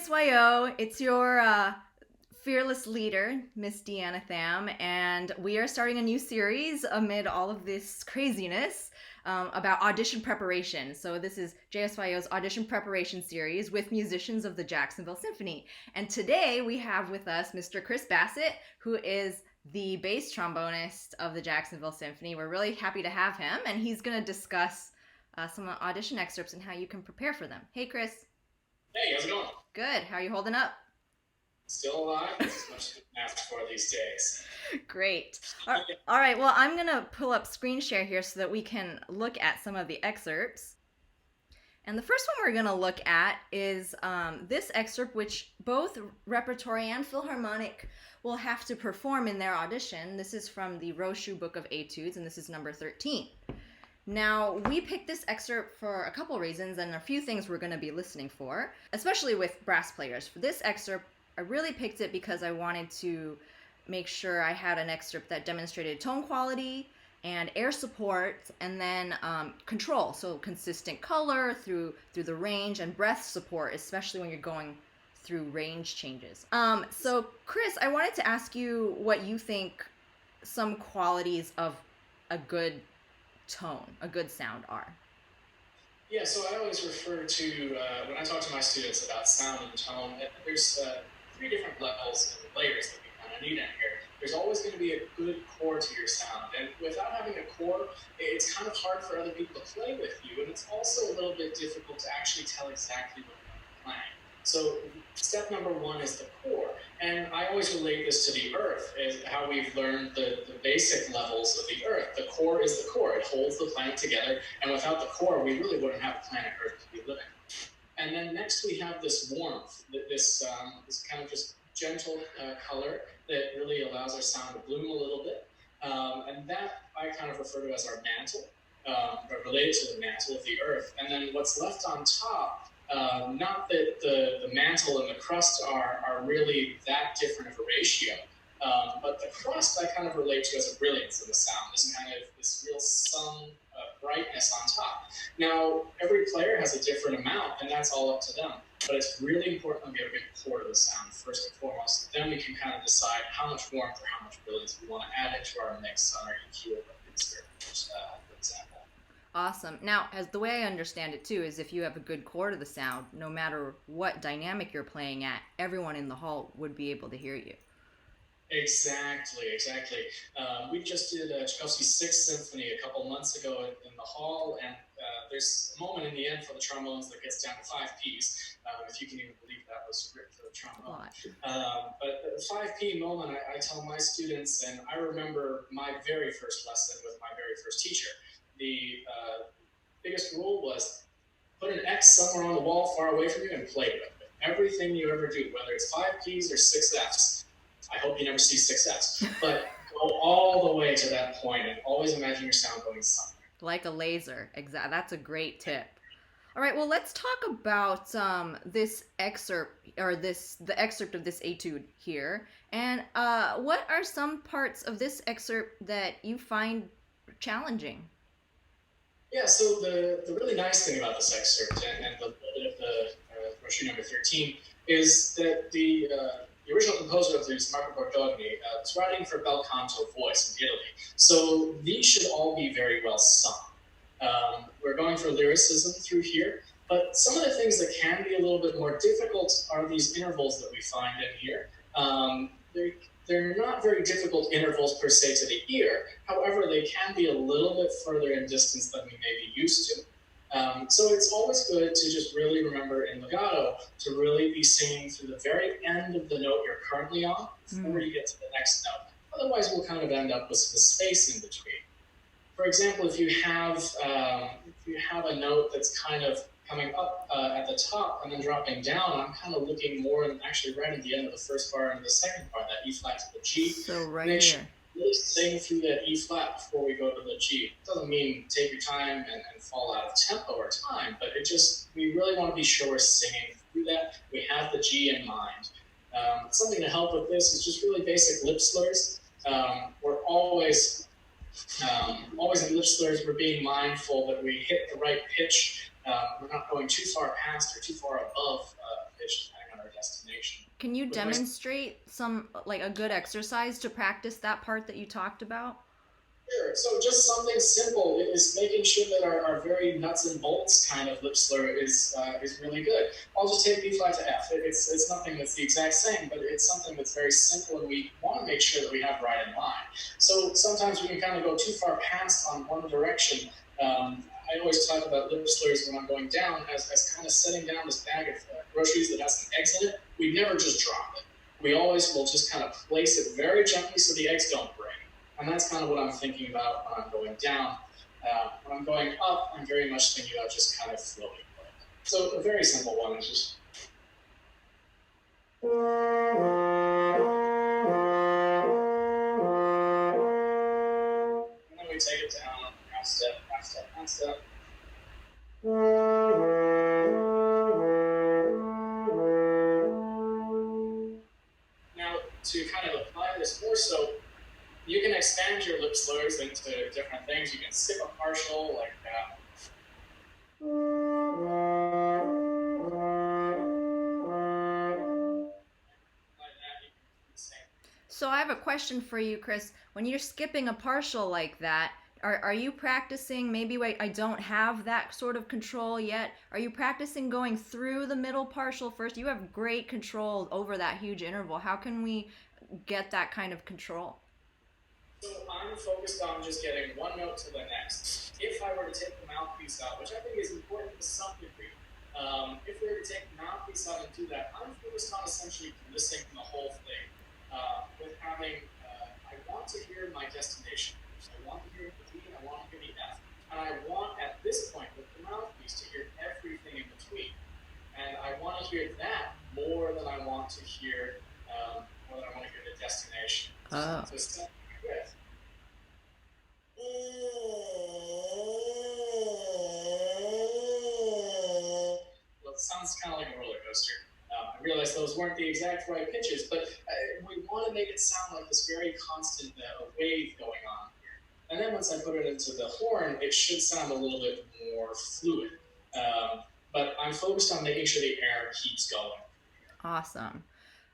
JSYO. It's your fearless leader, Miss Deanna Tham, and we are starting a new series amid all of this craziness about audition preparation. So this is JSYO's audition preparation series with musicians of the Jacksonville Symphony. And today we have with us Mr. Chris Bassett, who is the bass trombonist of the Jacksonville Symphony. We're really happy to have him, and he's going to discuss some audition excerpts and how you can prepare for them. Hey, Chris. Hey, how's it going? Good. How are you holding up? Still alive? That's as much as I can ask for these days. Great. All right. Well, I'm going to pull up screen share here so that we can look at some of the excerpts. And the first one we're going to look at is this excerpt, which both repertory and philharmonic will have to perform in their audition. This is from the Rochut Book of Etudes, and this is number 13. Now, we picked this excerpt for a couple reasons and a few things we're going to be listening for, especially with brass players. For this excerpt, I really picked it because I wanted to make sure I had an excerpt that demonstrated tone quality and air support, and then control, so consistent color through the range, and breath support, especially when you're going through range changes. So, Chris, I wanted to ask you what you think some qualities of a good tone, a good sound are. Yeah, so I always refer to, when I talk to my students about sound and tone, there's three different levels and layers that we kind of need in here. There's always going to be a good core to your sound, and without having a core, it's kind of hard for other people to play with you, and it's also a little bit difficult to actually tell exactly what you're playing. So step number one is the core, and I always relate this to the earth, is how we've learned the basic levels of the earth. The core is the core. It holds the planet together, and without the core, we really wouldn't have planet Earth to be living. And then next we have this warmth, this kind of just gentle color that really allows our sound to bloom a little bit. And that I kind of refer to as our mantle, or related to the mantle of the earth. And then what's left on top, not that the mantle and the crust are really that different of a ratio, but the crust I kind of relate to as a brilliance in the sound, this real sun brightness on top. Now, every player has a different amount, and that's all up to them. But it's really important that we have a good core to the sound, first and foremost. Then we can kind of decide how much warmth or how much brilliance we want to add into our mix on our EQ or insert, for example. Awesome. Now, as the way I understand it too, is if you have a good core to the sound, no matter what dynamic you're playing at, everyone in the hall would be able to hear you. Exactly. We just did Tchaikovsky's Sixth Symphony a couple months ago in the hall, and there's a moment in the end for the trombones that gets down to 5 Ps, if you can even believe that was written for the trombone. But the 5 P moment, I tell my students, and I remember my very first lesson with my very first teacher, the biggest rule was put an X somewhere on the wall far away from you and play with it. Everything you ever do, whether it's 5 Ps or 6 Fs, I hope you never see 6 Fs, but go all the way to that point and always imagine your sound going somewhere. Like a laser. Exactly. That's a great tip. All right, well, let's talk about this excerpt, or the excerpt of this etude here. And what are some parts of this excerpt that you find challenging? Yeah, so the really nice thing about this excerpt and the Rochut number 13 is that the original composer of this, Marco Bordogni, was writing for bel canto voice in Italy. So these should all be very well sung. We're going for lyricism through here, but some of the things that can be a little bit more difficult are these intervals that we find in here. They're not very difficult intervals per se to the ear. However, they can be a little bit further in distance than we may be used to. So it's always good to just really remember in legato to really be singing through the very end of the note you're currently on before you get to the next note. Otherwise, we'll kind of end up with some space in between. For example, if you have a note that's kind of coming up at the top and then dropping down, I'm kind of looking more and actually right at the end of the first bar and the second bar, that E flat to the G. So right here. Really sing through that E flat before we go to the G. It doesn't mean take your time and fall out of tempo or time, but we really want to be sure we're singing through that. We have the G in mind. Something to help with this is just really basic lip slurs. We're always in lip slurs, we're being mindful that we hit the right pitch. We're not going too far past or too far above pitch, depending on our destination. Can you demonstrate some, like a good exercise to practice that part that you talked about? Sure. So just something simple is making sure that our very nuts and bolts kind of lip slur is really good. I'll just take B flat to F. It's nothing that's the exact same, but it's something that's very simple, and we want to make sure that we have right in line. So sometimes we can kind of go too far past on one direction. I always talk about lip slurs when I'm going down as kind of setting down this bag of groceries that has some eggs in it. We never just drop it. We always will just kind of place it very gently so the eggs don't break. And that's kind of what I'm thinking about when I'm going down. When I'm going up, I'm very much thinking about just kind of floating. So a very simple one is just. And then we take it down, half step, half step, half step. Now, to kind of apply this more so, you can expand your lip slurs into different things. You can skip a partial like that. So I have a question for you, Chris. When you're skipping a partial like that, are you practicing, maybe wait, I don't have that sort of control yet. Are you practicing going through the middle partial first? You have great control over that huge interval. How can we get that kind of control? So I'm focused on just getting one note to the next. If I were to take the mouthpiece out, which I think is important to some degree, if we were to take the mouthpiece out and do that, I'm focused on essentially listening to the whole thing. With having, I want to hear my destination. I want to hear the D, I want to hear the F. And I want, at this point, with the mouthpiece, to hear everything in between. And I want to hear that more than I want to hear, the destination. Oh. So something like this. Well, it sounds kind of like a roller coaster. I realized those weren't the exact right pitches, but we want to make it sound like this very constant wave going on here. And then once I put it into the horn, it should sound a little bit more fluid. But I'm focused on making sure the air keeps going. Awesome.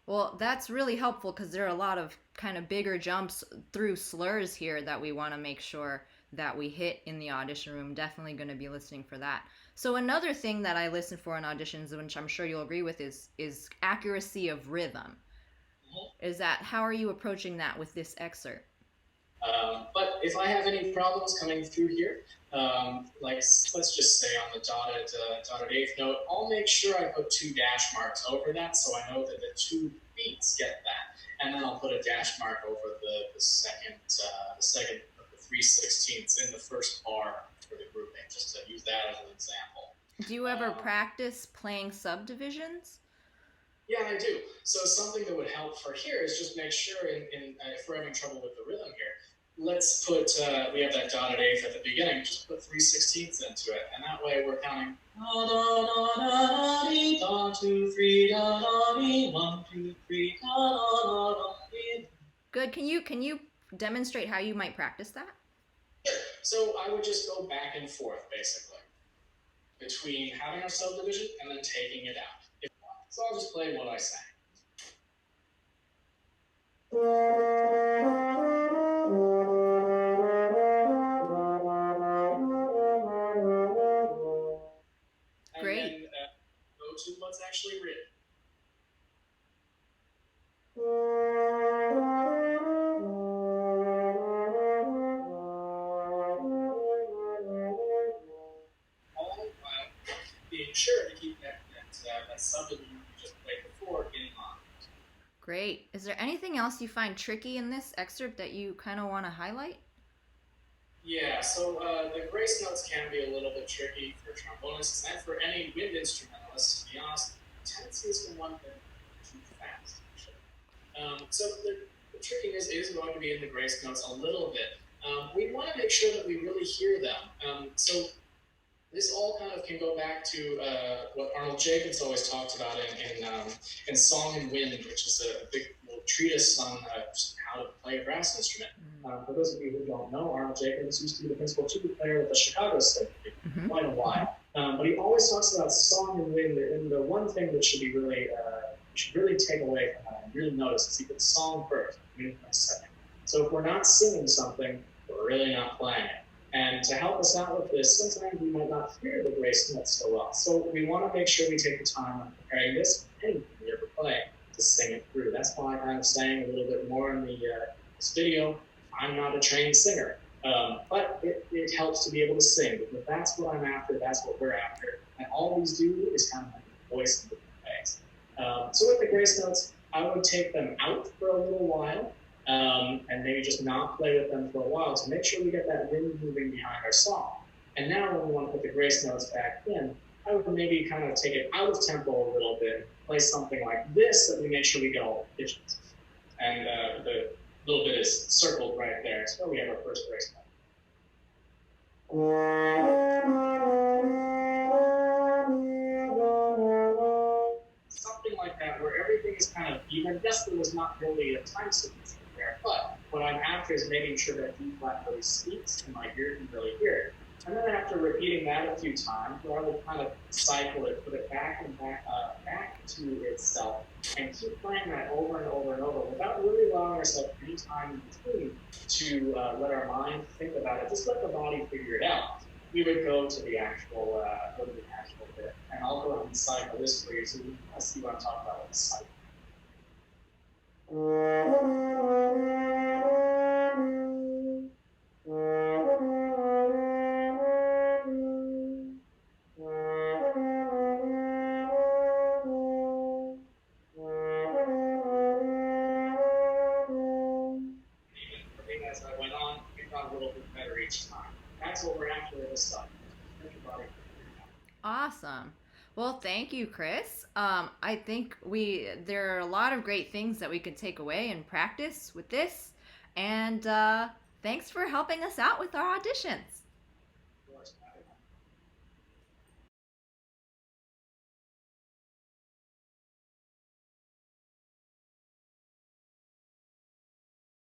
Well, that's really helpful because there are a lot of kind of bigger jumps through slurs here that we want to make sure that we hit in the audition room. Definitely going to be listening for that. So another thing that I listen for in auditions, which I'm sure you'll agree with, is accuracy of rhythm. Mm-hmm. Is that, how are you approaching that with this excerpt? But if I have any problems coming through here, like let's just say on the dotted eighth note, I'll make sure I put 2 dash marks over that so I know that the 2 beats get that. And then I'll put a dash mark over the second of the 3/16ths in the first bar for the grouping, just to use that as an example. Do you ever practice playing subdivisions? Yeah, I do. So something that would help for here is just make sure, if we're having trouble with the rhythm here, let's put, we have that dotted eighth at the beginning, just put 3/16ths into it. And that way we're counting, da, da, da, da, dee, da, 2, 3, da, da, dee, 1, 2, 3, da, da, da, dee. Good. Can you demonstrate how you might practice that? Sure. So I would just go back and forth, basically, between having our subdivision and then taking it out. So I'll just play what I sang. Great. And then go to what's actually written. All the while being sure to keep that subdivision you just played before getting on. Great. Is there anything else you find tricky in this excerpt that you kind of want to highlight? Yeah, so the grace notes can be a little bit tricky for trombonists and for any wind instrumentalists, to be honest. The tendency is for one thing too fast, actually. So the trickiness is going to be in the grace notes a little bit. We want to make sure that we really hear them. So this all kind of can go back to what Arnold Jacobs always talked about in Song and Wind, which is a big little treatise on how to play a brass instrument. For those of you who don't know, Arnold Jacobs used to be the principal tuba player with the Chicago Symphony for quite a while. But he always talks about Song and Wind, and the one thing that should be really you should really take away from that and really notice is you put song first, music second. So if we're not singing something, we're really not playing it. And to help us out with this, sometimes we might not hear the grace notes so well. So we want to make sure we take the time when preparing this, anything you ever play, to sing it through. That's why I'm kind of saying a little bit more in this video. I'm not a trained singer, but it helps to be able to sing, because that's what I'm after, that's what we're after. And all these do is kind of like a voice in different ways. So with the grace notes, I would take them out for a little while, and maybe just not play with them for a while to make sure we get that wind moving behind our song. And now when we want to put the grace notes back in, I would maybe kind of take it out of tempo a little bit, play something like this, so that we make sure we get all the digits. And the little bit is circled right there. So we have our first grace note. Something like that, where everything is kind of even. Yes, there was not really a time signature there, but what I'm after is making sure that D flat really speaks and my ear can really hear it. And then after repeating that a few times, I will kind of cycle it, put it back and back to itself, and keep playing that over and over and over without really allowing ourselves any time in between to let our mind think about it. Just let the body figure it out. We would go to the actual bit, and I'll go ahead and cycle this for you so you can see what I'm talking about with the cycle. As I went on, it got a little bit better each time. That's what we're after with this stuff. Awesome. Well, thank you, Chris. I think there are a lot of great things that we could take away and practice with this. And thanks for helping us out with our auditions.